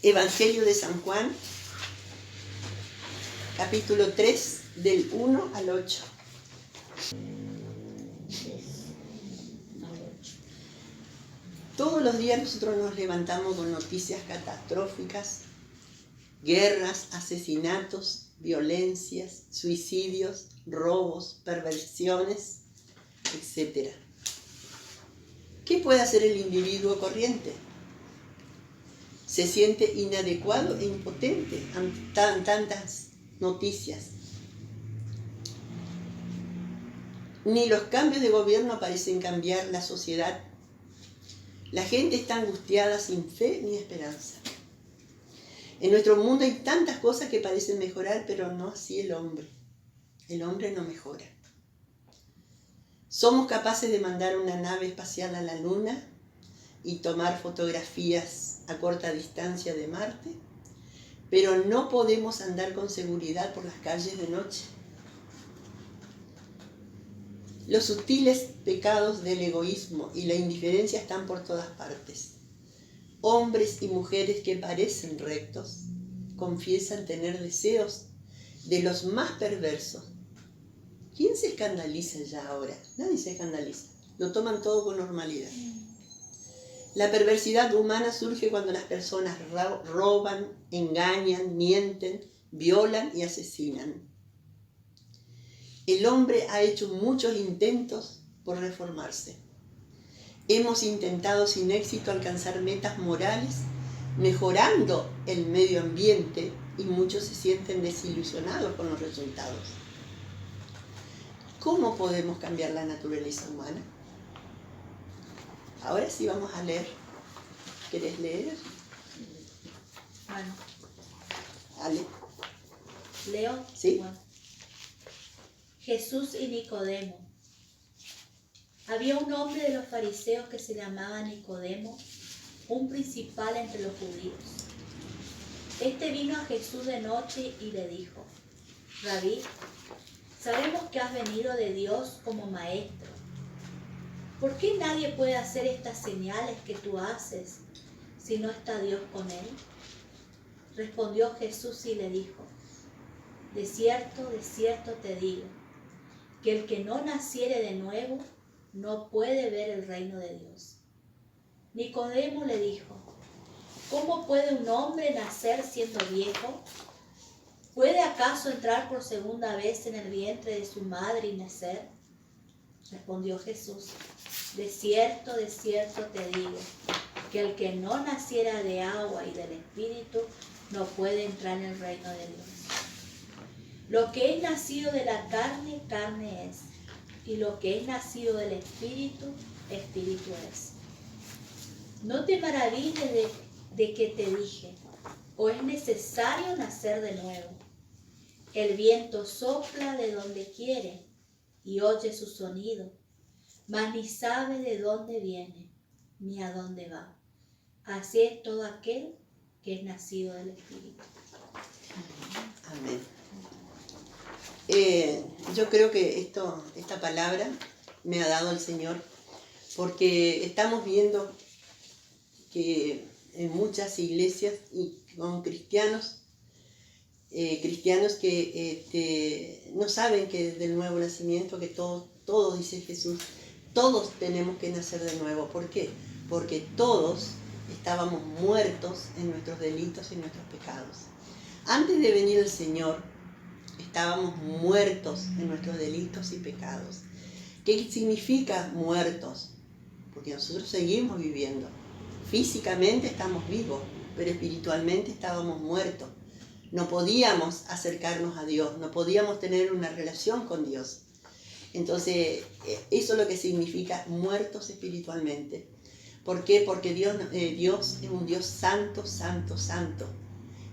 Evangelio de San Juan, capítulo 3, del 1 al 8. Todos los días nosotros nos levantamos con noticias catastróficas, guerras, asesinatos, violencias, suicidios, robos, perversiones, etc. ¿Qué puede hacer el individuo corriente? Se siente inadecuado e impotente ante tantas noticias. Ni los cambios de gobierno parecen cambiar la sociedad. La gente está angustiada sin fe ni esperanza. En nuestro mundo hay tantas cosas que parecen mejorar, pero no así el hombre. El hombre no mejora. Somos capaces de mandar una nave espacial a la Luna y tomar fotografías a corta distancia de Marte, pero no podemos andar con seguridad por las calles de noche. Los sutiles pecados del egoísmo y la indiferencia están por todas partes. Hombres y mujeres que parecen rectos confiesan tener deseos de los más perversos. ¿Quién se escandaliza ya ahora? Nadie se escandaliza. Lo toman todo con normalidad. La perversidad humana surge cuando las personas roban, engañan, mienten, violan y asesinan. El hombre ha hecho muchos intentos por reformarse. Hemos intentado sin éxito alcanzar metas morales, mejorando el medio ambiente, y muchos se sienten desilusionados con los resultados. ¿Cómo podemos cambiar la naturaleza humana? Ahora sí vamos a leer. ¿Querés leer? Bueno. Ale. ¿Leo? Sí. Bueno. Jesús y Nicodemo. Había un hombre de los fariseos que se llamaba Nicodemo, un principal entre los judíos. Este vino a Jesús de noche y le dijo: Rabí, sabemos que has venido de Dios como maestro. ¿Por qué nadie puede hacer estas señales que tú haces si no está Dios con él? Respondió Jesús y le dijo: de cierto te digo, que el que no naciere de nuevo no puede ver el reino de Dios. Nicodemo le dijo: ¿cómo puede un hombre nacer siendo viejo? ¿Puede acaso entrar por segunda vez en el vientre de su madre y nacer? Respondió Jesús: de cierto te digo, que el que no naciera de agua y del Espíritu no puede entrar en el reino de Dios. Lo que es nacido de la carne, carne es, y lo que es nacido del Espíritu, Espíritu es. No te maravilles de que te dije: o es necesario nacer de nuevo. El viento sopla de donde quiere y oye su sonido, mas ni sabe de dónde viene ni a dónde va. Así es todo aquel que es nacido del Espíritu. Amén. Yo creo que esta palabra me ha dado el Señor, porque estamos viendo que en muchas iglesias y con cristianos que no saben que es del nuevo nacimiento, que todo dice Jesús, todos tenemos que nacer de nuevo. ¿Por qué? Porque todos estábamos muertos en nuestros delitos y nuestros pecados. Antes de venir el Señor, estábamos muertos en nuestros delitos y pecados. ¿Qué significa muertos? Porque nosotros seguimos viviendo. Físicamente estamos vivos, pero espiritualmente estábamos muertos. No podíamos acercarnos a Dios, no podíamos tener una relación con Dios. Entonces, eso es lo que significa muertos espiritualmente. ¿Por qué? Porque Dios es un Dios santo, santo, santo.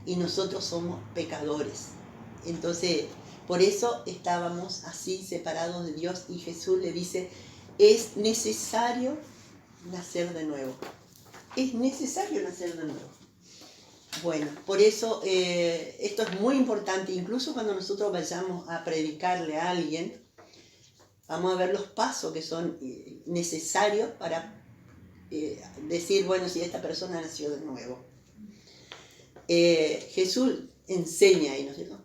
Y nosotros somos pecadores. Entonces, por eso estábamos así separados de Dios, y Jesús le dice: es necesario nacer de nuevo. Es necesario nacer de nuevo. Bueno, por eso esto es muy importante. Incluso cuando nosotros vayamos a predicarle a alguien, vamos a ver los pasos que son necesarios para decir, bueno, si esta persona nació de nuevo. Jesús enseña ahí, ¿no es cierto?,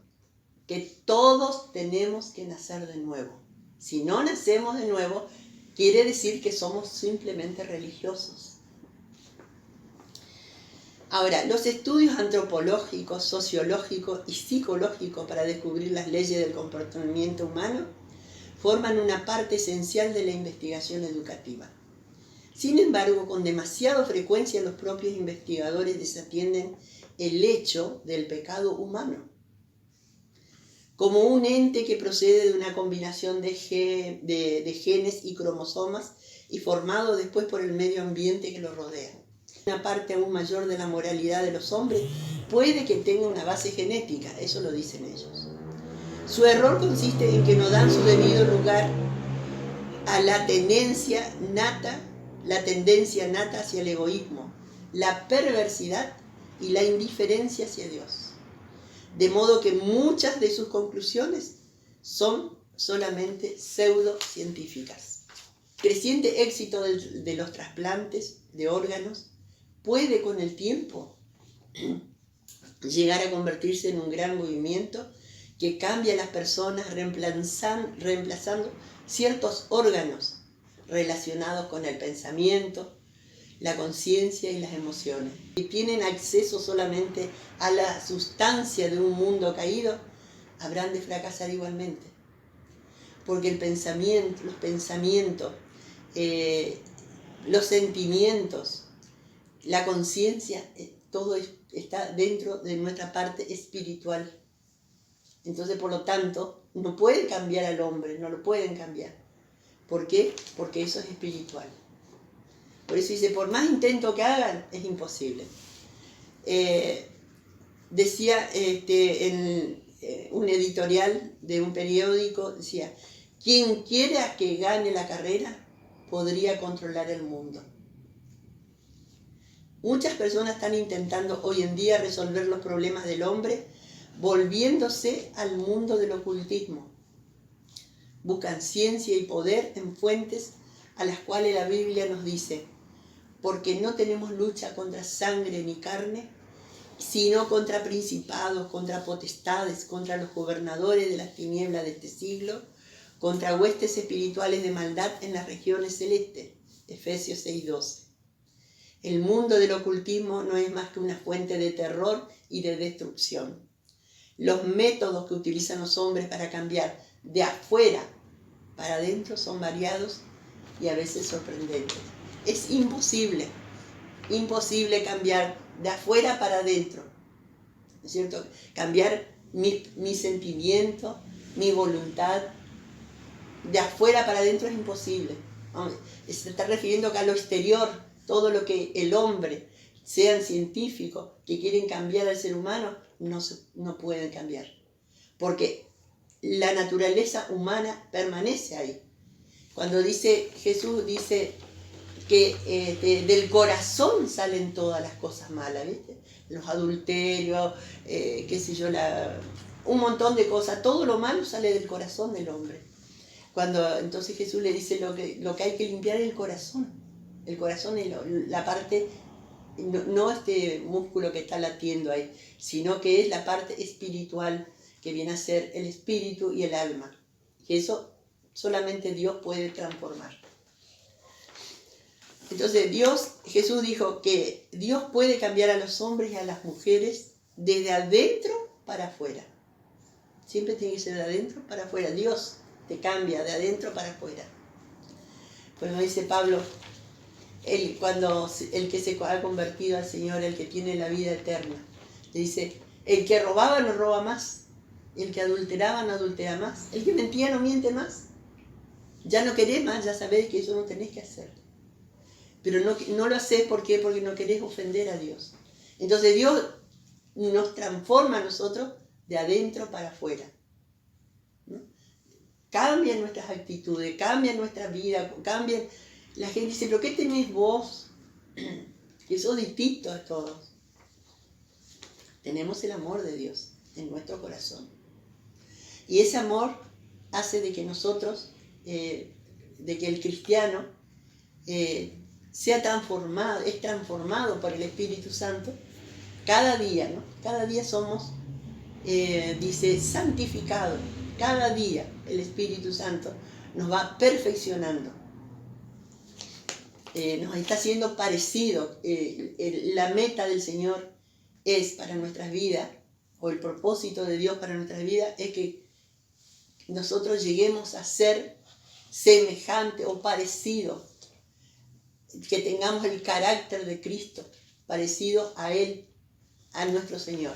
que todos tenemos que nacer de nuevo. Si no nacemos de nuevo, quiere decir que somos simplemente religiosos. Ahora, los estudios antropológicos, sociológicos y psicológicos para descubrir las leyes del comportamiento humano forman una parte esencial de la investigación educativa. Sin embargo, con demasiada frecuencia los propios investigadores desatienden el hecho del pecado humano como un ente que procede de una combinación de genes y cromosomas y formado después por el medio ambiente que lo rodea. Una parte aún mayor de la moralidad de los hombres puede que tenga una base genética, eso lo dicen ellos. Su error consiste en que no dan su debido lugar a la tendencia nata hacia el egoísmo, la perversidad y la indiferencia hacia Dios. De modo que muchas de sus conclusiones son solamente pseudocientíficas. Creciente éxito de los trasplantes de órganos puede con el tiempo llegar a convertirse en un gran movimiento que cambia a las personas reemplazando ciertos órganos relacionados con el pensamiento, la conciencia y las emociones. Si tienen acceso solamente a la sustancia de un mundo caído, habrán de fracasar igualmente. Porque el pensamiento, los pensamientos, los sentimientos, la conciencia, todo está dentro de nuestra parte espiritual. Entonces, por lo tanto, no pueden cambiar al hombre, no lo pueden cambiar. ¿Por qué? Porque eso es espiritual. Por eso dice, por más intento que hagan, es imposible. Decía en un editorial de un periódico, decía, quien quiera que gane la carrera, podría controlar el mundo. Muchas personas están intentando hoy en día resolver los problemas del hombre volviéndose al mundo del ocultismo. Buscan ciencia y poder en fuentes a las cuales la Biblia nos dice, porque no tenemos lucha contra sangre ni carne, sino contra principados, contra potestades, contra los gobernadores de las tinieblas de este siglo, contra huestes espirituales de maldad en las regiones celestes. Efesios 6:12. El mundo del ocultismo no es más que una fuente de terror y de destrucción. Los métodos que utilizan los hombres para cambiar de afuera para adentro son variados y a veces sorprendentes. Es imposible cambiar de afuera para adentro, ¿no es cierto? Cambiar mi sentimiento, mi voluntad, de afuera para adentro es imposible. Se está refiriendo acá a lo exterior, todo lo que el hombre, sean científicos, que quieren cambiar al ser humano, no pueden cambiar. Porque la naturaleza humana permanece ahí. Cuando Jesús dice que del corazón salen todas las cosas malas, ¿viste? Los adulterios, un montón de cosas, todo lo malo sale del corazón del hombre. Entonces Jesús le dice lo que hay que limpiar es el corazón es la parte, no este músculo que está latiendo ahí, sino que es la parte espiritual que viene a ser el espíritu y el alma, que eso solamente Dios puede transformar. Entonces Jesús dijo que Dios puede cambiar a los hombres y a las mujeres desde adentro para afuera. Siempre tiene que ser de adentro para afuera. Dios te cambia de adentro para afuera. Pues nos dice Pablo, cuando el que se ha convertido al Señor, el que tiene la vida eterna, le dice, el que robaba no roba más, el que adulteraba no adultera más, el que mentía no miente más. Ya no querés más, ya sabés que eso no tenés que hacer. Pero no lo hacés, ¿por qué? Porque no querés ofender a Dios. Entonces Dios nos transforma a nosotros de adentro para afuera, ¿no? Cambian nuestras actitudes, cambian nuestra vida, cambian. La gente dice, ¿pero qué tenés vos? Que sos distinto a todos. Tenemos el amor de Dios en nuestro corazón. Y ese amor hace de que nosotros, de que el cristiano es transformado por el Espíritu Santo, cada día, ¿no? Cada día somos, dice, santificados. Cada día el Espíritu Santo nos va perfeccionando. Nos está haciendo parecido. La meta del Señor es para nuestras vidas, o el propósito de Dios para nuestras vidas, es que nosotros lleguemos a ser semejante o parecido, que tengamos el carácter de Cristo, parecido a Él, a nuestro Señor.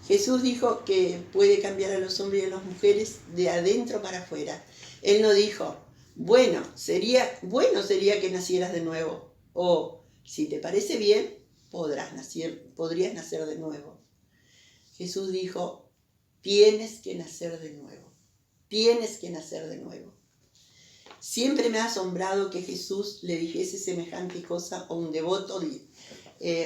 Jesús dijo que puede cambiar a los hombres y a las mujeres de adentro para afuera. Él no dijo, bueno sería que nacieras de nuevo, o si te parece bien, podrías nacer de nuevo. Jesús dijo, tienes que nacer de nuevo, tienes que nacer de nuevo. Siempre me ha asombrado que Jesús le dijese semejante cosa a un devoto,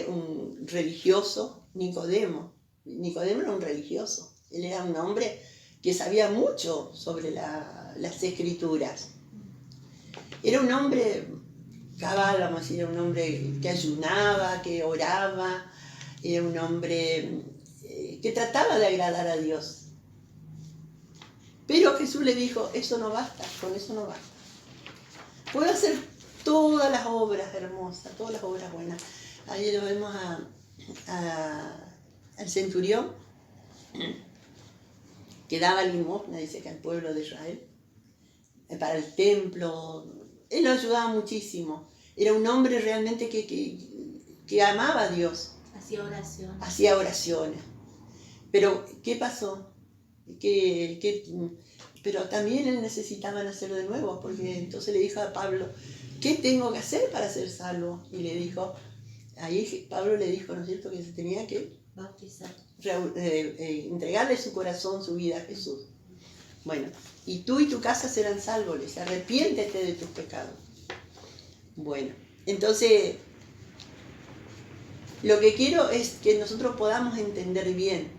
un religioso, Nicodemo. Nicodemo era un religioso, él era un hombre que sabía mucho sobre las escrituras. Era un hombre cabal, vamos a decir, era un hombre que ayunaba, que oraba, era un hombre que trataba de agradar a Dios. Pero Jesús le dijo, eso no basta, con eso no basta. Puedo hacer todas las obras hermosas, todas las obras buenas. Ahí lo vemos al centurión que daba limosna, dice que al pueblo de Israel, para el templo. Él lo ayudaba muchísimo. Era un hombre realmente que amaba a Dios. Hacía oraciones. Pero, ¿qué pasó? Pero también él necesitaba nacer de nuevo, porque entonces le dijo a Pablo, ¿qué tengo que hacer para ser salvo? Y le dijo, ahí Pablo le dijo, ¿no es cierto?, que se tenía que bautizar, entregarle su corazón, su vida a Jesús. Bueno, y tú y tu casa serán salvos, les arrepiéntete de tus pecados. Bueno, entonces, lo que quiero es que nosotros podamos entender bien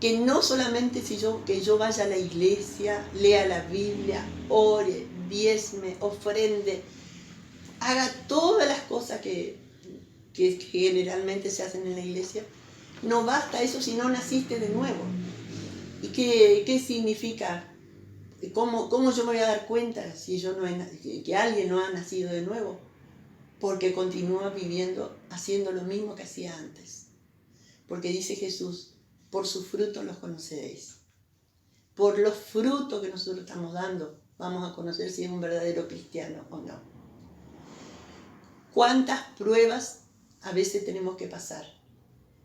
que no solamente que yo vaya a la iglesia, lea la Biblia, ore, diezme, ofrende, haga todas las cosas que generalmente se hacen en la iglesia, no basta eso si no naciste de nuevo. ¿Y qué significa? ¿Cómo yo me voy a dar cuenta si yo que alguien no ha nacido de nuevo? Porque continúa viviendo, haciendo lo mismo que hacía antes. Porque dice Jesús, por sus frutos los conoceréis. Por los frutos que nosotros estamos dando, vamos a conocer si es un verdadero cristiano o no. ¿Cuántas pruebas a veces tenemos que pasar?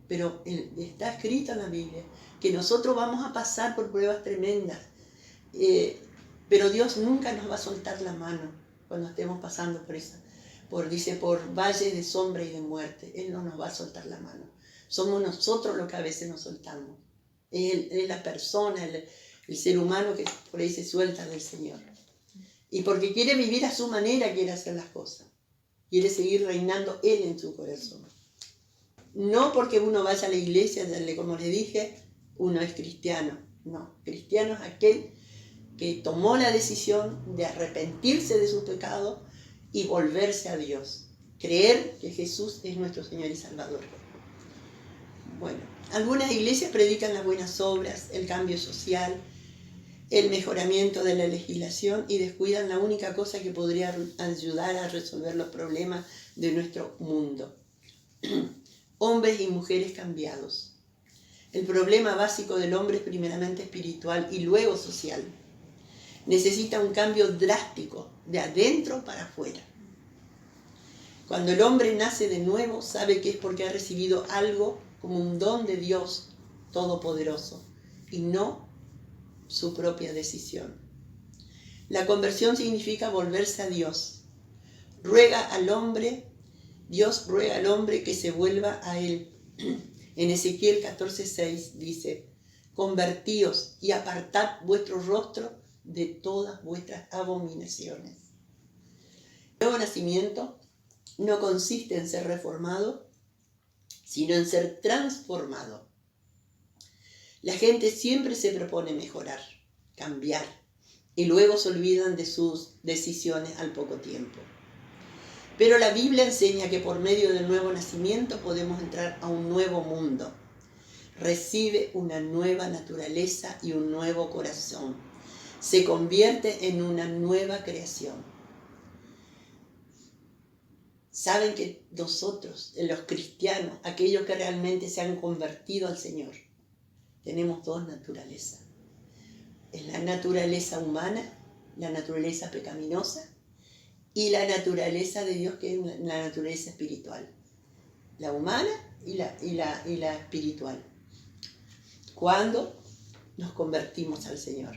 Pero está escrito en la Biblia que nosotros vamos a pasar por pruebas tremendas. Pero Dios nunca nos va a soltar la mano cuando estemos pasando por esa. Dice, por valles de sombra y de muerte. Él no nos va a soltar la mano. Somos nosotros los que a veces nos soltamos. Es la persona, el ser humano que por ahí se suelta del Señor. Y porque quiere vivir a su manera, quiere hacer las cosas. Quiere seguir reinando Él en su corazón. No porque uno vaya a la iglesia, como le dije, uno es cristiano. No, cristiano es aquel que tomó la decisión de arrepentirse de su pecado y volverse a Dios. Creer que Jesús es nuestro Señor y Salvador. Bueno, algunas iglesias predican las buenas obras, el cambio social, el mejoramiento de la legislación y descuidan la única cosa que podría ayudar a resolver los problemas de nuestro mundo. Hombres y mujeres cambiados. El problema básico del hombre es primeramente espiritual y luego social. Necesita un cambio drástico, de adentro para afuera. Cuando el hombre nace de nuevo, sabe que es porque ha recibido algo como un don de Dios Todopoderoso y no su propia decisión. La conversión significa volverse a Dios. Dios ruega al hombre que se vuelva a Él. En Ezequiel 14:6 dice, convertíos y apartad vuestro rostro de todas vuestras abominaciones. El nuevo nacimiento no consiste en ser reformado, sino en ser transformado. La gente siempre se propone mejorar, cambiar, y luego se olvidan de sus decisiones al poco tiempo. Pero la Biblia enseña que por medio del nuevo nacimiento podemos entrar a un nuevo mundo. Recibe una nueva naturaleza y un nuevo corazón. Se convierte en una nueva creación. Saben que nosotros, los cristianos, aquellos que realmente se han convertido al Señor, tenemos dos naturalezas. Es la naturaleza humana, la naturaleza pecaminosa, y la naturaleza de Dios, que es la naturaleza espiritual. La humana y la espiritual. Cuando nos convertimos al Señor.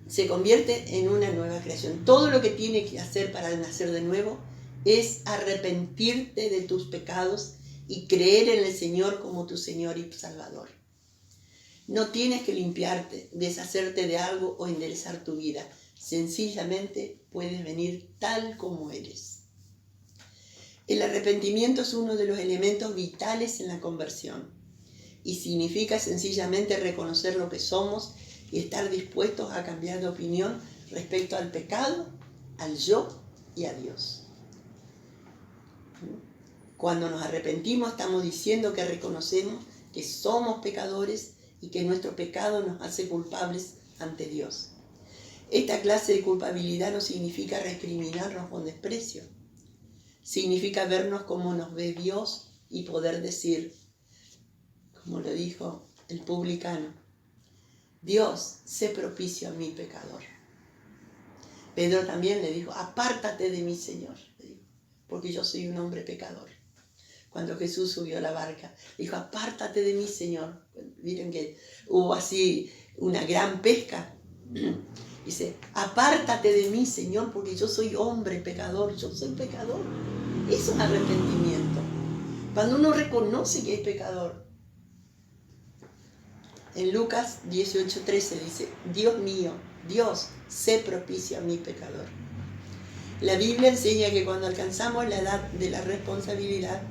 Se convierte en una nueva creación. Todo lo que tiene que hacer para nacer de nuevo es arrepentirte de tus pecados y creer en el Señor como tu Señor y Salvador. No tienes que limpiarte, deshacerte de algo o enderezar tu vida. Sencillamente puedes venir tal como eres. El arrepentimiento es uno de los elementos vitales en la conversión y significa sencillamente reconocer lo que somos y estar dispuestos a cambiar de opinión respecto al pecado, al yo y a Dios. Cuando nos arrepentimos estamos diciendo que reconocemos que somos pecadores y que nuestro pecado nos hace culpables ante Dios. Esta clase de culpabilidad no significa recriminarnos con desprecio. Significa vernos como nos ve Dios y poder decir, como lo dijo el publicano, Dios, sé propicio a mi pecador. Pedro también le dijo, apártate de mí, Señor, porque yo soy un hombre pecador. Cuando Jesús subió a la barca, dijo, apártate de mí, Señor. Miren que hubo así una gran pesca. Dice, apártate de mí, Señor, porque yo soy hombre pecador, yo soy pecador. Eso es arrepentimiento. Cuando uno reconoce que es pecador. En Lucas 18:13 dice, Dios mío, Dios, sé propicio a mi pecador. La Biblia enseña que cuando alcanzamos la edad de la responsabilidad,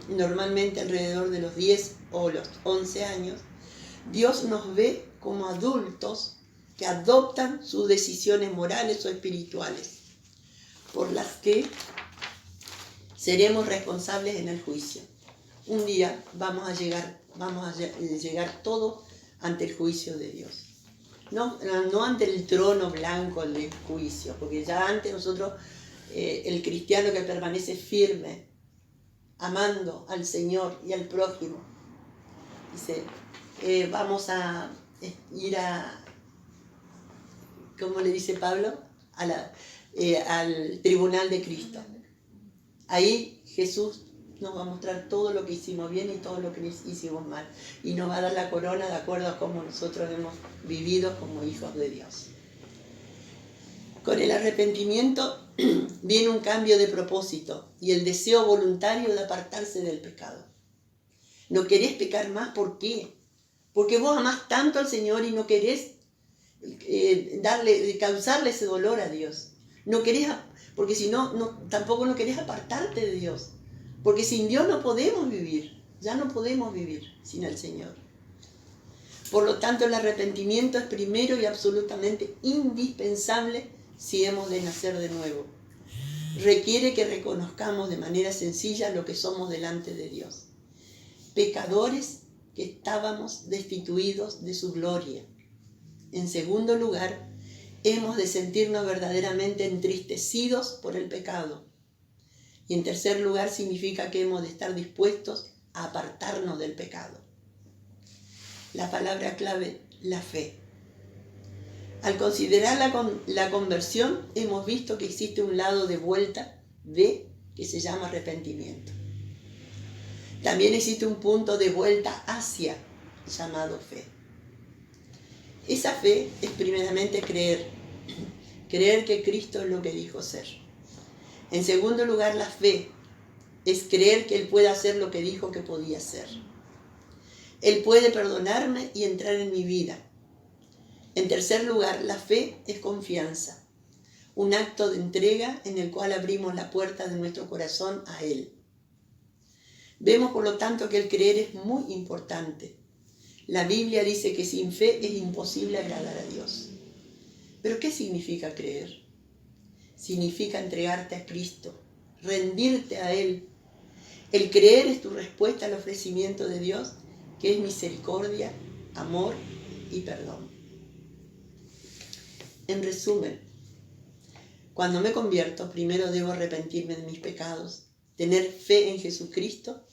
normalmente alrededor de los 10 o los 11 años, Dios nos ve como adultos que adoptan sus decisiones morales o espirituales, por las que seremos responsables en el juicio. Un día vamos a llegar todos ante el juicio de Dios. No ante el trono blanco del juicio, porque ya antes nosotros, el cristiano que permanece firme, amando al Señor y al prójimo, dice, vamos a ir a, ¿cómo le dice Pablo? Al tribunal de Cristo. Ahí Jesús nos va a mostrar todo lo que hicimos bien y todo lo que hicimos mal. Y nos va a dar la corona de acuerdo a cómo nosotros hemos vivido como hijos de Dios. Con el arrepentimiento viene un cambio de propósito y el deseo voluntario de apartarse del pecado. ¿No querés pecar más? ¿Por qué? Porque vos amás tanto al Señor y no querés causarle ese dolor a Dios. No querés, porque si no, tampoco no querés apartarte de Dios. Porque sin Dios no podemos vivir. Ya no podemos vivir sin el Señor. Por lo tanto, el arrepentimiento es primero y absolutamente indispensable si hemos de nacer de nuevo. Requiere que reconozcamos de manera sencilla lo que somos delante de Dios. Pecadores que estábamos destituidos de su gloria. En segundo lugar, hemos de sentirnos verdaderamente entristecidos por el pecado. Y en tercer lugar, significa que hemos de estar dispuestos a apartarnos del pecado. La palabra clave, la fe. Al considerar la conversión, hemos visto que existe un lado de vuelta que se llama arrepentimiento. También existe un punto de vuelta hacia, llamado fe. Esa fe es primeramente creer que Cristo es lo que dijo ser. En segundo lugar, la fe es creer que Él puede hacer lo que dijo que podía hacer. Él puede perdonarme y entrar en mi vida. En tercer lugar, la fe es confianza, un acto de entrega en el cual abrimos la puerta de nuestro corazón a Él. Vemos, por lo tanto, que el creer es muy importante. La Biblia dice que sin fe es imposible agradar a Dios. Pero ¿qué significa creer? Significa entregarte a Cristo, rendirte a Él. El creer es tu respuesta al ofrecimiento de Dios, que es misericordia, amor y perdón. En resumen, cuando me convierto, primero debo arrepentirme de mis pecados, tener fe en Jesucristo,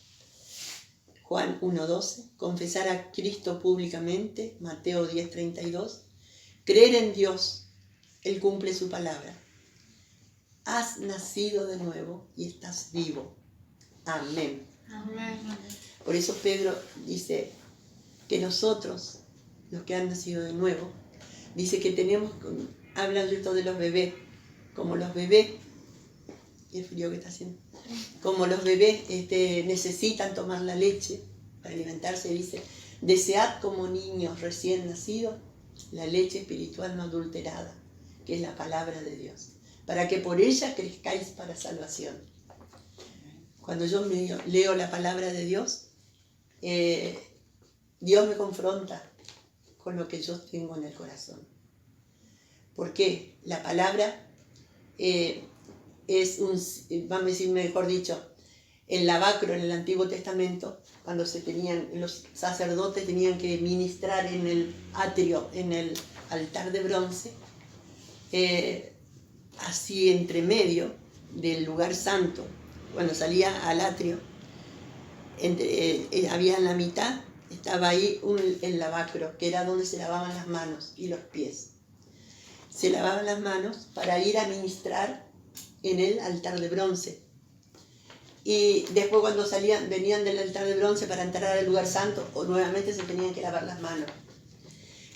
Juan 1:12, confesar a Cristo públicamente, Mateo 10:32, creer en Dios, Él cumple su palabra. Has nacido de nuevo y estás vivo. Amén. Amén. Por eso Pedro dice que nosotros, los que han nacido de nuevo, dice que tenemos, habla de los bebés, como los bebés, qué frío que está haciendo, como los bebés necesitan tomar la leche para alimentarse, dice, desead como niños recién nacidos la leche espiritual no adulterada, que es la palabra de Dios, para que por ella crezcáis para salvación. Cuando yo leo la palabra de Dios, Dios me confronta con lo que yo tengo en el corazón. Porque la palabra es vamos a decir, mejor dicho, el lavacro en el Antiguo Testamento, cuando los sacerdotes tenían que ministrar en el atrio, en el altar de bronce, así entre medio del lugar santo, cuando salía al atrio, había en la mitad, estaba ahí el lavacro, que era donde se lavaban las manos y los pies. Se lavaban las manos para ir a ministrar en el altar de bronce. Y después cuando venían del altar de bronce para entrar al lugar santo, o nuevamente se tenían que lavar las manos.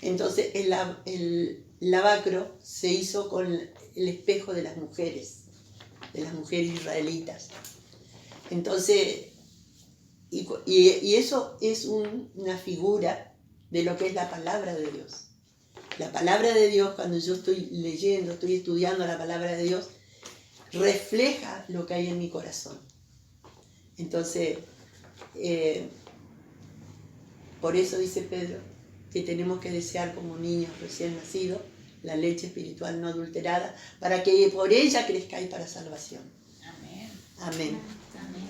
Entonces el lavacro se hizo con el espejo de las mujeres israelitas. Entonces, y eso es una figura de lo que es la palabra de Dios. La palabra de Dios, cuando yo estoy leyendo, estoy estudiando la palabra de Dios, refleja lo que hay en mi corazón. Entonces, por eso dice Pedro que tenemos que desear como niños recién nacidos la leche espiritual no adulterada, para que por ella crezcáis para salvación. Amén. Amén. Amén.